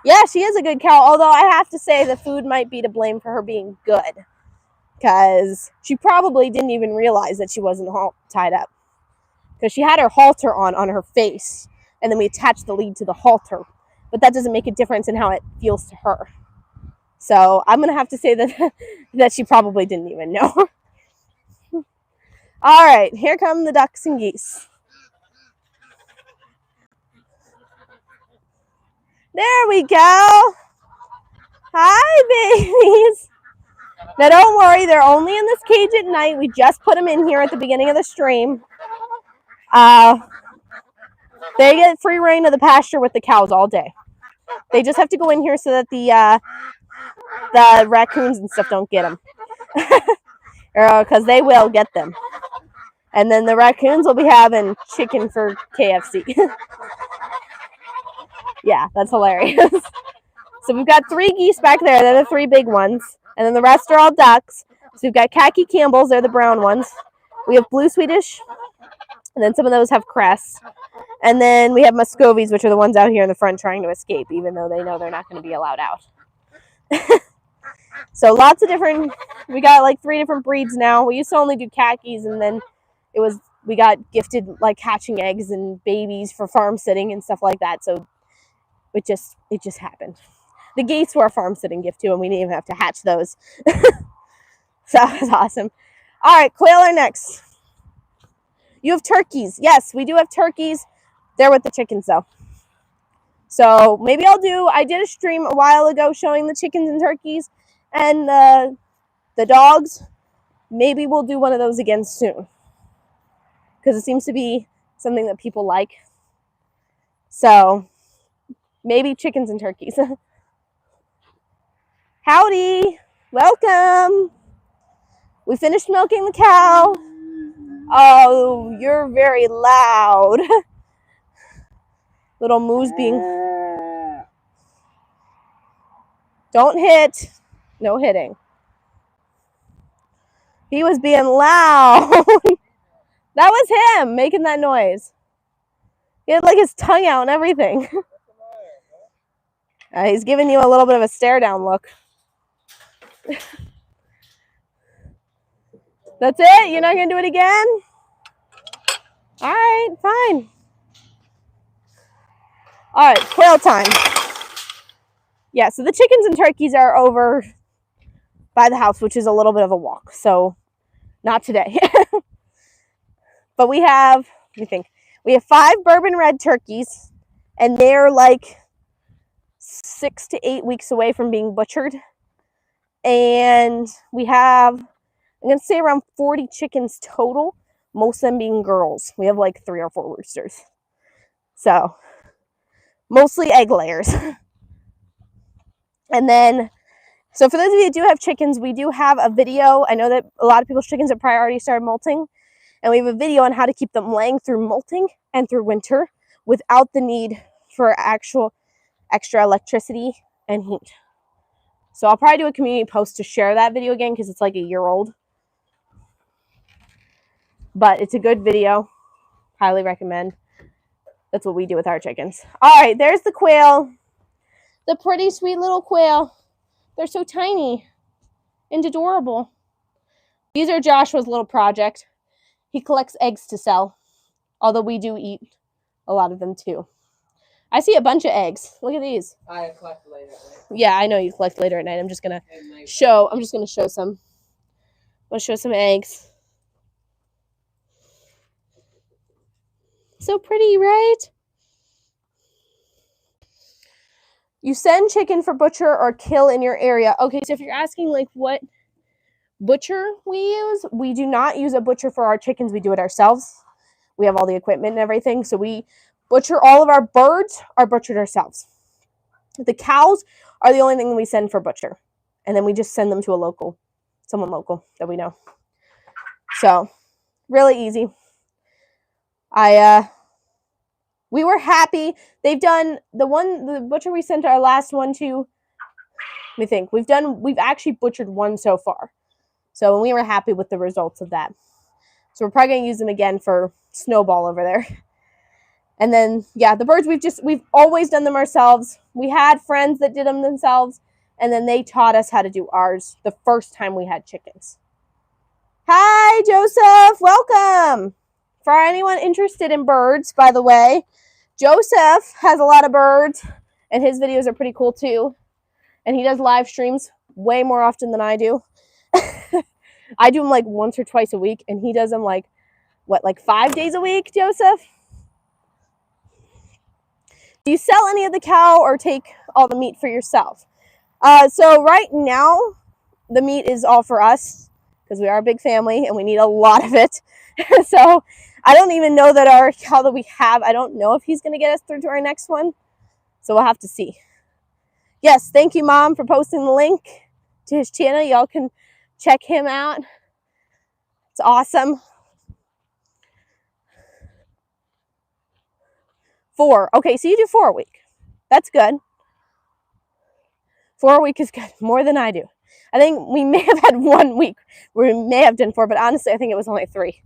Speaker 1: Yeah, she is a good cow, although I have to say the food might be to blame for her being good. Because she probably didn't even realize that she wasn't tied up. Because she had her halter on her face, and then we attached the lead to the halter. But that doesn't make a difference in how it feels to her. So I'm going to have to say that, that she probably didn't even know. All right, here come the ducks and geese. There we go. Hi, babies. Now, don't worry. They're only in this cage at night. We just put them in here at the beginning of the stream. They get free reign of the pasture with the cows all day. They just have to go in here so that the raccoons and stuff don't get them. Because they will get them. And then the raccoons will be having chicken for KFC. Yeah, that's hilarious. So we've got 3 geese back there. They're the 3 big ones. And then the rest are all ducks. So we've got khaki Campbells. They're the brown ones. We have blue Swedish. And then some of those have crests. And then we have Muscovies, which are the ones out here in the front trying to escape, even though they know they're not going to be allowed out. So lots of different, we got like 3 different breeds now. We used to only do khakis, and then we got gifted like hatching eggs and babies for farm sitting and stuff like that. So it just happened. The geese were a farm sitting gift too, and we didn't even have to hatch those. So that was awesome. All right, quail are next. You have turkeys. Yes, we do have turkeys. They're with the chickens though. So maybe I did a stream a while ago showing the chickens and turkeys and the dogs. Maybe we'll do one of those again soon. Because it seems to be something that people like. So maybe chickens and turkeys. Howdy. Welcome. We finished milking the cow. Oh, you're very loud. Little moose being... Don't hit. No hitting. He was being loud. That was him making that noise. He had like his tongue out and everything. He's giving you a little bit of a stare down look. That's it? You're not going to do it again? All right, fine. All right, quail time. Yeah, so the chickens and turkeys are over by the house, which is a little bit of a walk. So not today. But we have, let me think. We have 5 bourbon red turkeys, and they're like 6 to 8 weeks away from being butchered. And we have, I'm going to say around 40 chickens total, most of them being girls. We have like 3 or 4 roosters. So, mostly egg layers. And then, so for those of you that do have chickens, we do have a video. I know that a lot of people's chickens have already started molting. And we have a video on how to keep them laying through molting and through winter without the need for actual extra electricity and heat. So I'll probably do a community post to share that video again because it's like a year old. But it's a good video. Highly recommend. That's what we do with our chickens. All right, there's the quail. The pretty, sweet little quail. They're so tiny and adorable. These are Joshua's little project. He collects eggs to sell, although we do eat a lot of them too. I see a bunch of eggs. Look at these.
Speaker 2: I collect later at night.
Speaker 1: Yeah, I know you collect later at night. I'm just gonna show some. I'm gonna show some eggs. So pretty, right? You send chicken for butcher or kill in your area. Okay, so if you're asking like what butcher we use, we do not use a butcher for our chickens. We do it ourselves. We have all the equipment and everything. So we butcher all of our birds are butchered ourselves. The cows are the only thing we send for butcher. And then we just send them to someone local that we know. So really easy. We were happy. They've done the butcher we sent our last one to. Let me think. We've actually butchered one so far. So we were happy with the results of that. So we're probably going to use them again for Snowball over there. And then, yeah, the birds, we've always done them ourselves. We had friends that did them themselves, and then they taught us how to do ours the first time we had chickens. Hi, Joseph. Welcome. For anyone interested in birds, by the way, Joseph has a lot of birds, and his videos are pretty cool too. And he does live streams way more often than I do. I do them like once or twice a week, and he does them like 5 days a week, Joseph? Do you sell any of the cow or take all the meat for yourself? So right now, the meat is all for us because we are a big family and we need a lot of it. So I don't even know that our cow that we have, I don't know if he's going to get us through to our next one. So we'll have to see. Yes, thank you, Mom, for posting the link to his channel. Y'all can check him out. It's awesome. 4. Okay, so you do 4 a week. That's good. 4 a week is good. More than I do. I think we may have had 1 week where we may have done 4, but honestly, I think it was only 3.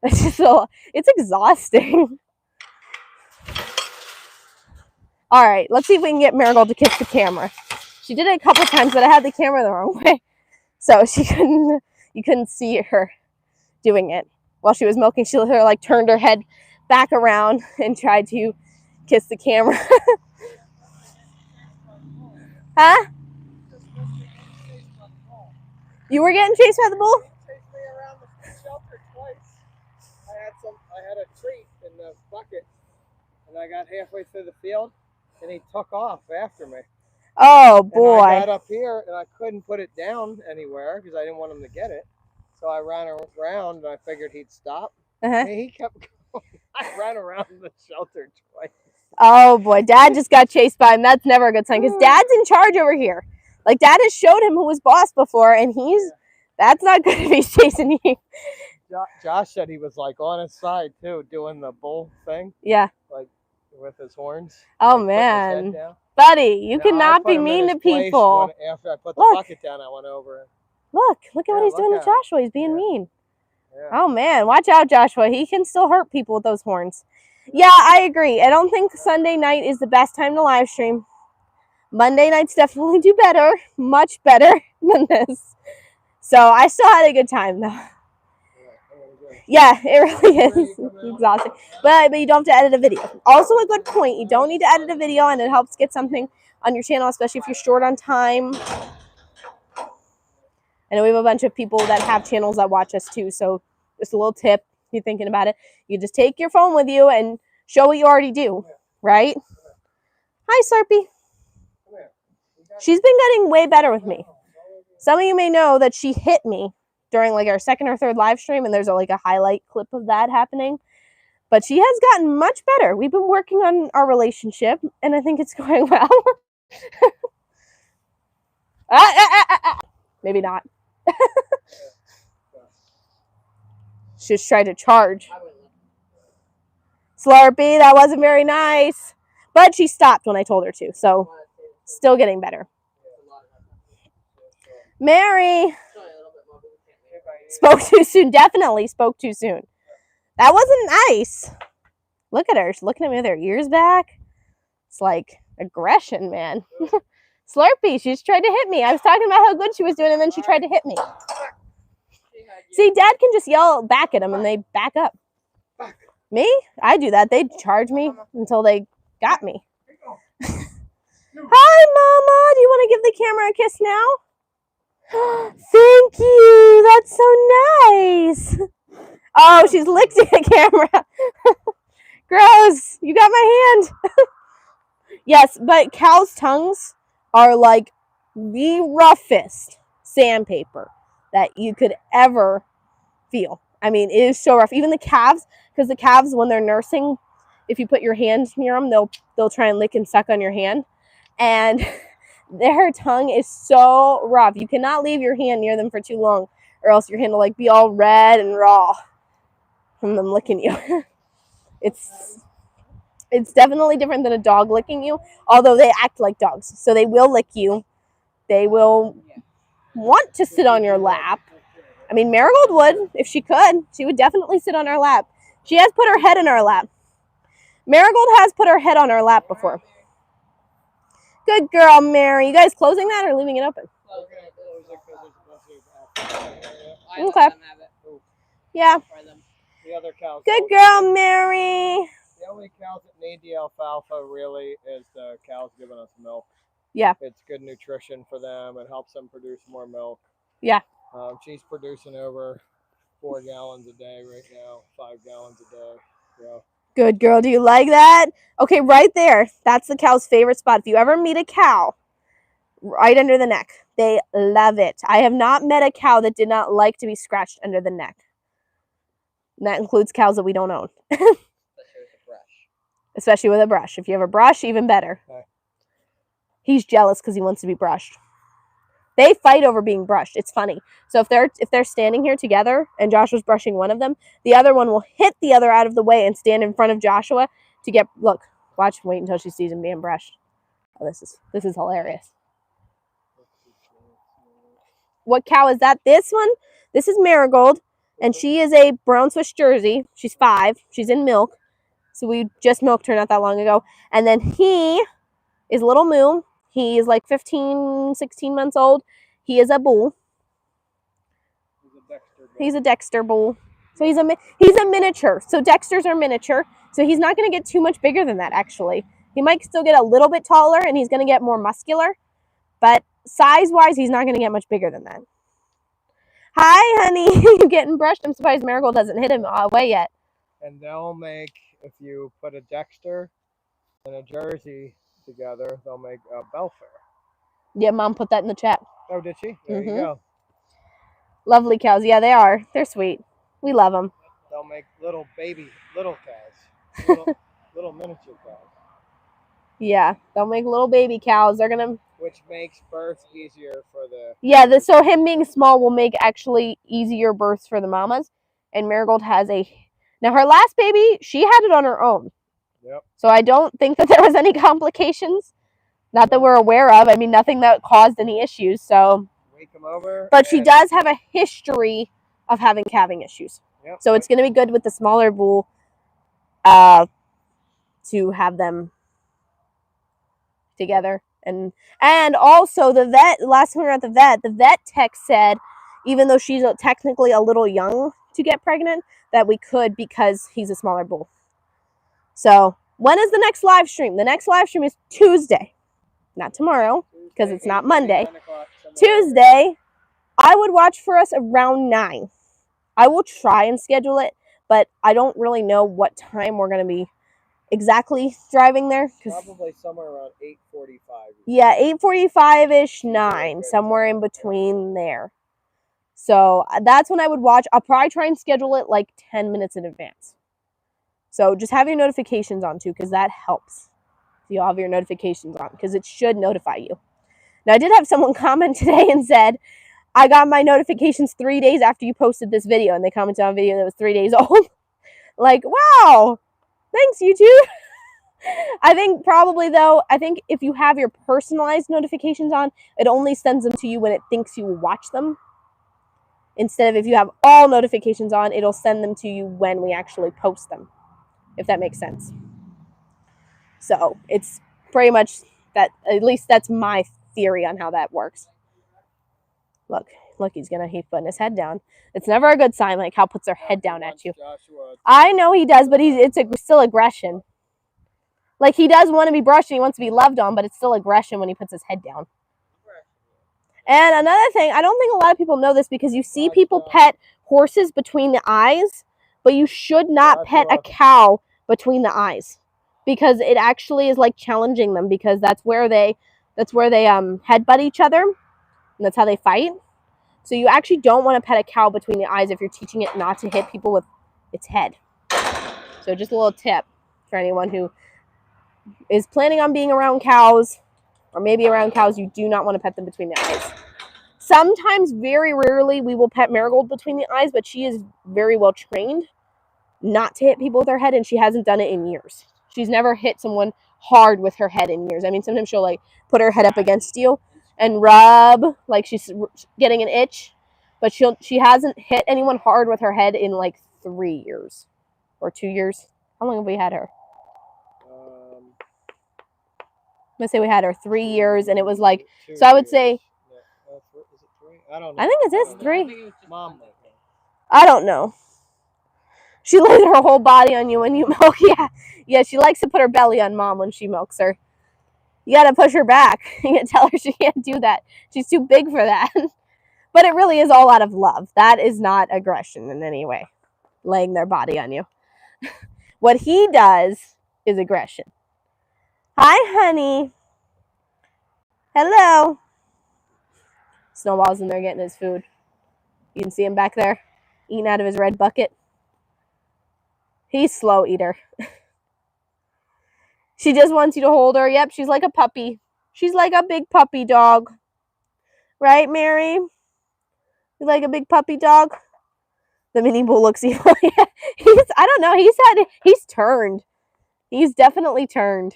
Speaker 1: It's just it's exhausting. All right, let's see if we can get Marigold to kiss the camera. She did it a couple times, but I had the camera the wrong way. So you couldn't see her doing it. While she was milking, she like turned her head back around and tried to kiss the camera. Huh? You were getting chased by the bull?
Speaker 3: He chased me around the shelter twice. I had a treat in the bucket, and I got halfway through the field, and he took off after me.
Speaker 1: Oh boy!
Speaker 3: And I got up here, and I couldn't put it down anywhere because I didn't want him to get it. So I ran around, and I figured he'd stop. And he kept going. I ran around the shelter twice.
Speaker 1: Oh boy, Dad just got chased by him. That's never a good sign because Dad's in charge over here. Like Dad has showed him who was boss before, and that's not good if he's chasing you.
Speaker 3: Josh said he was like on his side too, doing the bull thing.
Speaker 1: Yeah.
Speaker 3: Like with his horns.
Speaker 1: Oh
Speaker 3: like
Speaker 1: man, buddy, you cannot be mean to people.
Speaker 3: After I put the bucket down, I went over.
Speaker 1: Look at what he's doing to Joshua. He's being mean.
Speaker 3: Yeah.
Speaker 1: Oh man, watch out, Joshua. He can still hurt people with those horns. Yeah, I agree. I don't think Sunday night is the best time to live stream. Monday nights definitely do better, much better than this. So I still had a good time though. Yeah, it really is. It's exhausting. But you don't have to edit a video. Also a good point. You don't need to edit a video, and it helps get something on your channel, especially if you're short on time. I know we have a bunch of people that have channels that watch us too. So just a little tip, if you're thinking about it. You just take your phone with you and show what you already do, right? Hi, Slurpee. She's been getting way better with me. Some of you may know that she hit me during like our second or third live stream, and there's like a highlight clip of that happening. But she has gotten much better. We've been working on our relationship, and I think it's going well. Maybe not. She just tried to charge. Slurpee, that wasn't very nice. But she stopped when I told her to, so still getting better. Mary spoke too soon. Definitely spoke too soon. That wasn't nice. Look at her. She's looking at me with her ears back. It's like aggression, man. Slurpee, she just tried to hit me. I was talking about how good she was doing, and then she tried to hit me. See, Dad can just yell back at them, and they back up. Me? I do that. They charge me until they got me. Hi, Mama. Do you want to give the camera a kiss now? Thank you. That's so nice. Oh, she's licked the camera. Gross. You got my hand. Yes, but cows' tongues are like the roughest sandpaper that you could ever feel. I mean, it is so rough. Even the calves, because the calves, when they're nursing, if you put your hand near them, they'll try and lick and suck on your hand. And their tongue is so rough. You cannot leave your hand near them for too long, or else your hand will like be all red and raw from them licking you. It's It's definitely different than a dog licking you, although they act like dogs. So they will lick you. They will want to sit on your lap. I mean, Marigold would, if she could. She would definitely sit on our lap. She has put her head in our lap. Marigold has put her head on our lap before. Good girl, Mary. You guys closing that or leaving it open? Okay. Yeah.
Speaker 3: The other cows.
Speaker 1: Good girl, Mary.
Speaker 3: The only cows that need the alfalfa really is the cows giving us milk.
Speaker 1: Yeah.
Speaker 3: It's good nutrition for them. It helps them produce more milk.
Speaker 1: Yeah.
Speaker 3: She's producing over 4 gallons a day right now, 5 gallons a day. Yeah.
Speaker 1: Good girl. Do you like that? Okay, right there. That's the cow's favorite spot. If you ever meet a cow, right under the neck, they love it. I have not met a cow that did not like to be scratched under the neck. And that includes cows that we don't own. Especially with a brush. If you have a brush, even better.
Speaker 3: Okay.
Speaker 1: He's jealous because he wants to be brushed. They fight over being brushed. It's funny. So if they're standing here together and Joshua's brushing one of them, the other one will hit the other out of the way and stand in front of Joshua to get, look, watch, wait until she sees him being brushed. Oh, this is hilarious. What cow is that? This one? This is Marigold, and she is a brown Swiss Jersey. She's 5. She's in milk. So we just milked her not that long ago. And then he is Little Moo. He is like 15, 16 months old. He is a bull. He's a Dexter bull. So he's a miniature. So Dexters are miniature. So he's not going to get too much bigger than that, actually. He might still get a little bit taller, and he's going to get more muscular. But size-wise, he's not going to get much bigger than that. Hi, honey. You getting brushed? I'm surprised Marigold hasn't hit him away yet.
Speaker 3: And they'll make, if you put a Dexter and a Jersey together, they'll make a Belfair.
Speaker 1: Yeah, Mom put that in the chat.
Speaker 3: Oh, did she? There you go.
Speaker 1: Lovely cows. Yeah, they are. They're sweet. We love them.
Speaker 3: They'll make little cows. Little miniature cows.
Speaker 1: Yeah, they'll make little baby cows. They're going to...
Speaker 3: Which makes birth easier for the...
Speaker 1: Yeah, so him being small will make actually easier births for the mamas. And Marigold has a... Now, her last baby, she had it on her own.
Speaker 3: Yep.
Speaker 1: So I don't think that there was any complications. Not that we're aware of. I mean, nothing that caused any issues, so...
Speaker 3: We come over...
Speaker 1: But she does have a history of having calving issues.
Speaker 3: Yep.
Speaker 1: So it's going to be good with the smaller bull to have them together. And also the vet, last time we were at the vet tech said, even though she's technically a little young to get pregnant, that we could because he's a smaller bull. So when is the next live stream? The next live stream is Tuesday. Not tomorrow, because it's not Monday. Tuesday, I would watch for us around 9. I will try and schedule it, but I don't really know what time we're going to be exactly driving there.
Speaker 3: Probably somewhere around 8:45.
Speaker 1: Yeah, 8:45-ish, 9, somewhere in between there. So that's when I would watch. I'll probably try and schedule it like 10 minutes in advance. So just have your notifications on too, because that helps. If you have your notifications on, because it should notify you. Now, I did have someone comment today and said, I got my notifications 3 days after you posted this video, and they commented on a video that was 3 days old. Like, wow. Thanks, YouTube. I think probably, though, if you have your personalized notifications on, it only sends them to you when it thinks you will watch them. Instead of if you have all notifications on, it'll send them to you when we actually post them, if that makes sense. So it's pretty much that, at least that's my theory on how that works. Look, he's putting his head down. It's never a good sign when a cow puts her head down at you. I know he does, but it's still aggression. Like, he does want to be brushed and he wants to be loved on, but it's still aggression when he puts his head down. And another thing, I don't think a lot of people know this, because you see people pet horses between the eyes, but you should not pet a cow between the eyes, because it actually is like challenging them, because that's where they headbutt each other, and that's how they fight. So you actually don't want to pet a cow between the eyes if you're teaching it not to hit people with its head. So just a little tip for anyone who is planning on being around cows, or maybe around cows, you do not want to pet them between the eyes. Sometimes, very rarely, we will pet Marigold between the eyes, but she is very well trained not to hit people with her head, and she hasn't done it in years. She's never hit someone hard with her head in years. I mean, sometimes she'll like put her head up against you and rub like she's getting an itch, but she hasn't hit anyone hard with her head in like 3 years or 2 years. How long have we had her? Let's say we had her 3 years, and it was like, so I would say,
Speaker 3: is it 3? I don't know.
Speaker 1: I think it is
Speaker 2: I
Speaker 1: 3.
Speaker 2: think it was just
Speaker 3: Mom.
Speaker 1: I don't know. She lays her whole body on you when you milk. Yeah, she likes to put her belly on Mom when she milks her. You gotta push her back. You gotta tell her she can't do that. She's too big for that. But it really is all out of love. That is not aggression in any way, laying their body on you. What he does is aggression. Hi, honey. Hello. Snowball's in there getting his food. You can see him back there, eating out of his red bucket. He's slow eater. She just wants you to hold her. Yep, she's like a puppy. She's like a big puppy dog. Right, Mary? You like a big puppy dog? The mini bull looks evil. I don't know. He's turned. He's definitely turned.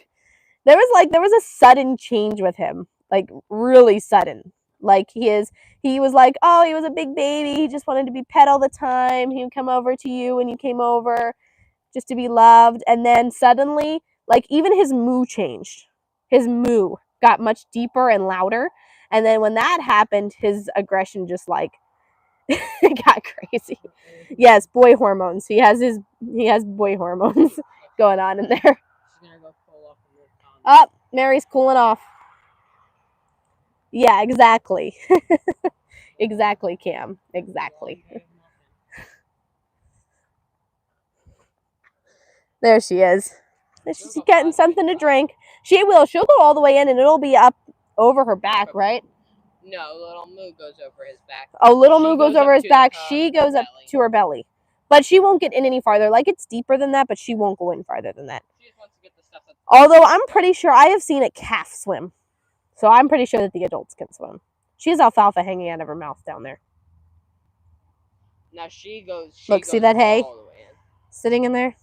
Speaker 1: There was a sudden change with him. Like really sudden. Like he was like, oh, he was a big baby. He just wanted to be pet all the time. He would come over to you when you came over just to be loved. And then suddenly, like even his moo changed. His moo got much deeper and louder. And then when that happened, his aggression just like got crazy. Yes, boy hormones. He has boy hormones going on in there.
Speaker 2: She's gonna go pull off the roof.
Speaker 1: Oh, Mary's cooling off. Yeah, exactly. Exactly, Cam. Exactly. There she is. She's getting something to drink. She'll go all the way in and it'll be up over her back, right?
Speaker 2: No, little Moo goes over his back.
Speaker 1: Oh, little Moo goes over his back. She goes up to her belly. But she won't get in any farther. Like, it's deeper than that, but she won't go in farther than that.
Speaker 2: She just wants to get the stuff that's
Speaker 1: Although I'm pretty sure I have seen a calf swim. So I'm pretty sure that the adults can swim. She has alfalfa hanging out of her mouth down there.
Speaker 2: Now she goes.
Speaker 1: Look, see that hay?
Speaker 2: All the way in.
Speaker 1: Sitting in there?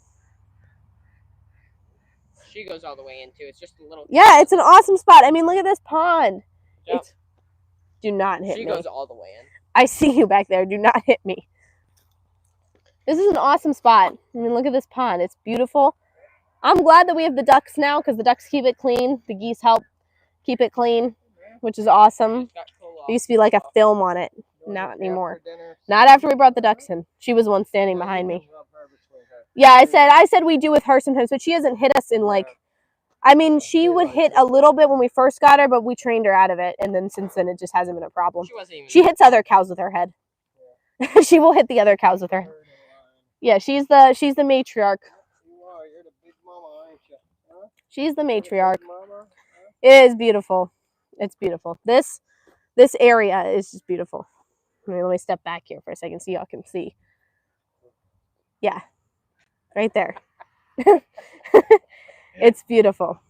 Speaker 2: She goes all the way in, too. It's just a little...
Speaker 1: Yeah, it's an awesome spot. I mean, look at this pond.
Speaker 2: Yep.
Speaker 1: Do not hit me.
Speaker 2: She goes all the way in.
Speaker 1: I see you back there. Do not hit me. This is an awesome spot. I mean, look at this pond. It's beautiful. I'm glad that we have the ducks now because the ducks keep it clean. The geese help keep it clean, which is awesome. There used to be like a film on it. Not anymore. Not after we brought the ducks in. She was the one standing behind me. Yeah, I said we do with her sometimes, but she hasn't hit us in like, I mean, she would hit a little bit when we first got her, but we trained her out of it. And then since then, it just hasn't been a problem. She hits other cows with her head. She will hit the other cows with her head. Yeah, she's the matriarch.
Speaker 3: You're the big mama, ain't you? Huh?
Speaker 1: She's the matriarch. It is beautiful. It's beautiful. This area is just beautiful. Let me step back here for a second so y'all can see. Yeah. Right there. It's beautiful.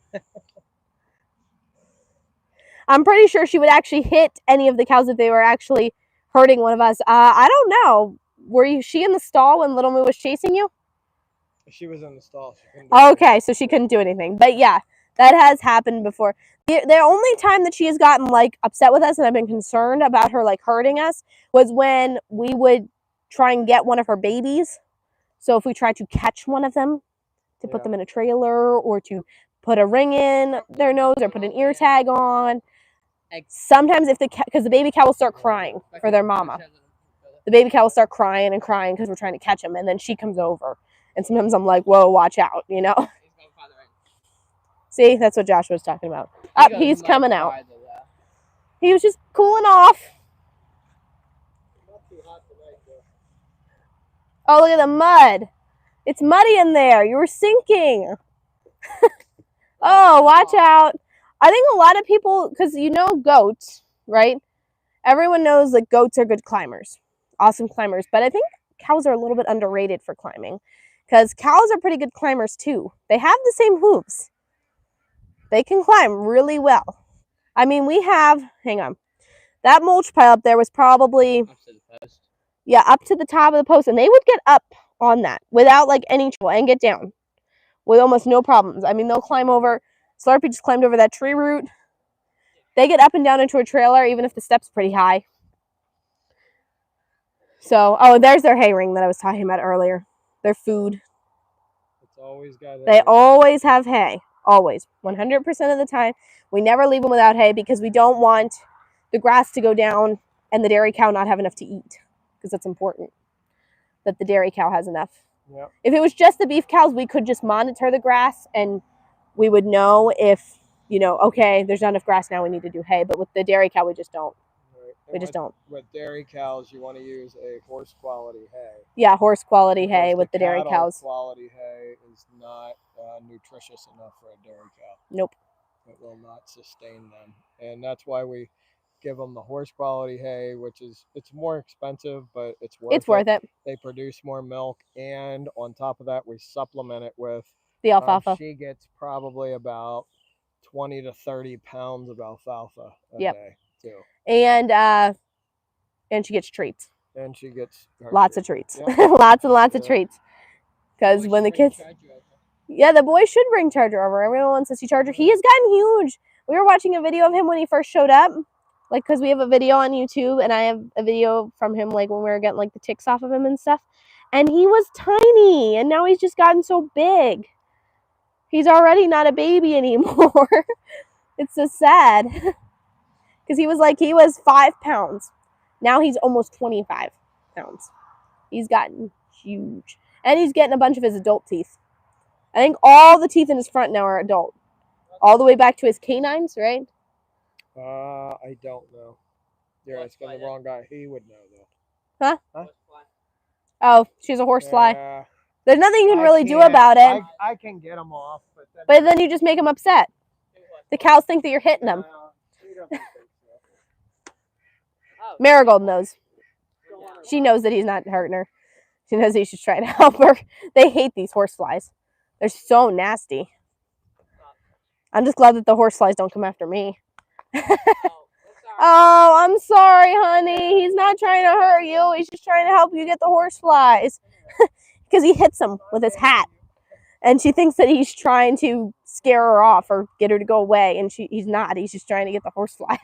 Speaker 1: I'm pretty sure she would actually hit any of the cows if they were actually hurting one of us. I don't know. Were she in the stall when Little Moo was chasing you?
Speaker 3: She was in the stall.
Speaker 1: Okay, so she couldn't do anything. But yeah, that has happened before. The only time that she has gotten like upset with us and I've been concerned about her like hurting us was when we would try and get one of her babies. So if we tried to catch one of them to put them in a trailer or to put a ring in their nose or put an ear tag on, sometimes because the baby cow will start crying for their mama. The baby cow will start crying and crying because we're trying to catch him, and then she comes over. And sometimes I'm like, whoa, watch out, you know? See, that's what Joshua was talking about. He's coming out. He was just cooling off. Oh, look at the mud. It's muddy in there. You were sinking. Oh, watch out. I think a lot of people, because you know goats, right? Everyone knows that goats are good climbers. Awesome climbers. But I think cows are a little bit underrated for climbing. Because cows are pretty good climbers too. They have the same hooves. They can climb really well. I mean, we have, hang on. That mulch pile up there was probably,
Speaker 2: Up to the post.
Speaker 1: yeah, up to the top of the post. And they would get up on that without like any trouble and get down with almost no problems. I mean, they'll climb over. Slurpee just climbed over that tree root. They get up and down into a trailer, even if the step's pretty high. So, oh, there's their hay ring that I was talking about earlier. Their food.
Speaker 3: It's always got.
Speaker 1: They always have hay. Always. 100% of the time. We never leave them without hay because we don't want the grass to go down and the dairy cow not have enough to eat. Because that's important that the dairy cow has enough.
Speaker 3: Yep.
Speaker 1: If it was just the beef cows, we could just monitor the grass and we would know if, you know, okay, there's not enough grass now, we need to do hay. But with the dairy cow, we just don't.
Speaker 3: Right.
Speaker 1: We just don't.
Speaker 3: With dairy cows, you want to use a horse quality hay.
Speaker 1: Yeah, horse quality hay
Speaker 3: Because
Speaker 1: with the dairy cows.
Speaker 3: Quality hay is not nutritious enough for a dairy cow.
Speaker 1: Nope.
Speaker 3: It will not sustain them. And that's why we give them the horse quality hay, which is, it's more expensive, but it's worth it. They produce more milk, and on top of that, we supplement it with
Speaker 1: the alfalfa.
Speaker 3: She gets probably about 20 to 30 pounds of alfalfa a day too.
Speaker 1: And she gets treats.
Speaker 3: And she gets
Speaker 1: lots of treats.
Speaker 3: Yep.
Speaker 1: Lots and lots of treats. Because when the kids, the boys should bring Charger over. Everyone wants to see Charger. He has gotten huge. We were watching a video of him when he first showed up. Like, because we have a video on YouTube, and I have a video from him, like, when we were getting, like, the ticks off of him and stuff. And he was tiny, and now he's just gotten so big. He's already not a baby anymore. It's so sad. Because he was 5 pounds. Now he's almost 25 pounds. He's gotten huge. And he's getting a bunch of his adult teeth. I think all the teeth in his front now are adult. All the way back to his canines, right?
Speaker 3: I don't know. You're asking the wrong guy. He would know,
Speaker 1: though. Huh? Oh, she's a horsefly.
Speaker 3: Yeah.
Speaker 1: There's nothing you can really do about it.
Speaker 3: I can get them off.
Speaker 1: But then you just make them upset. The cows think that you're hitting them. Marigold knows. She knows that he's not hurting her. She knows he's just trying to help her. They hate these horseflies. They're so nasty. I'm just glad that the horseflies don't come after me. Oh, I'm sorry, honey. He's not trying to hurt you. He's just trying to help you get the horseflies. Because he hits them with his hat. And she thinks that he's trying to scare her off or get her to go away. And he's not. He's just trying to get the horseflies.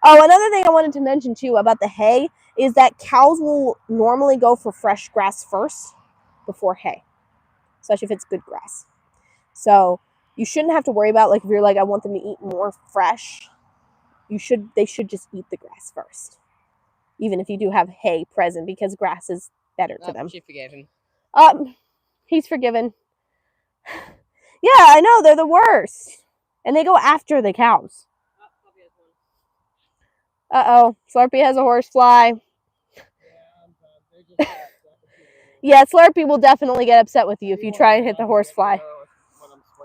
Speaker 1: Oh, another thing I wanted to mention, too, about the hay is that cows will normally go for fresh grass first before hay. Especially if it's good grass. So you shouldn't have to worry about, like, if you're like, I want them to eat more fresh. They should just eat the grass first. Even if you do have hay present, because grass is better to them.
Speaker 2: She's forgiven.
Speaker 1: He's forgiven. Yeah, I know, they're the worst. And they go after the cows. Uh-oh, Slurpee has a horsefly. Yeah, Slurpee will definitely get upset with you if you try and hit the horsefly.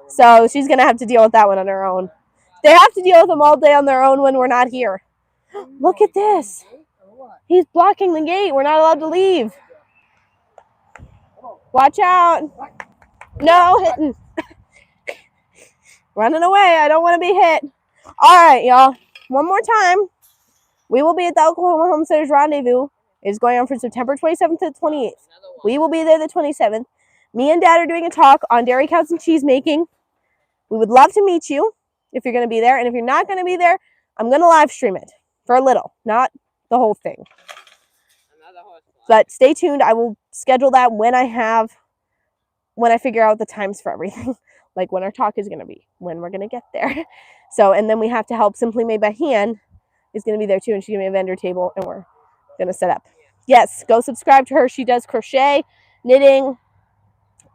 Speaker 1: So she's going to have to deal with that one on her own. They have to deal with them all day on their own when we're not here. Look at this. He's blocking the gate. We're not allowed to leave. Watch out. No, hitting. Running away. I don't want to be hit. All right, y'all. One more time. We will be at the Oklahoma Homesteaders Rendezvous. It's going on from September 27th to the 28th. We will be there the 27th. Me and Dad are doing a talk on dairy cows and cheese making. We would love to meet you if you're going to be there. And if you're not going to be there, I'm going to live stream it for a little, not the whole thing. But stay tuned. I will schedule that when I figure out the times for everything. Like when our talk is going to be, when we're going to get there. So, and then we have to help Simply Made by Hand is going to be there too. And she's going to be a vendor table and we're going to set up. Yes, go subscribe to her. She does crochet, knitting,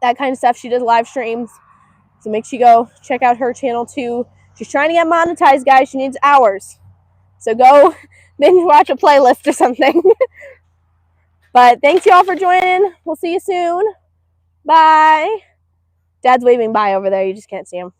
Speaker 1: that kind of stuff. She does live streams. So make sure you go check out her channel too. She's trying to get monetized, guys. She needs hours. So go binge watch a playlist or something. But thanks y'all for joining. We'll see you soon. Bye. Dad's waving bye over there. You just can't see him.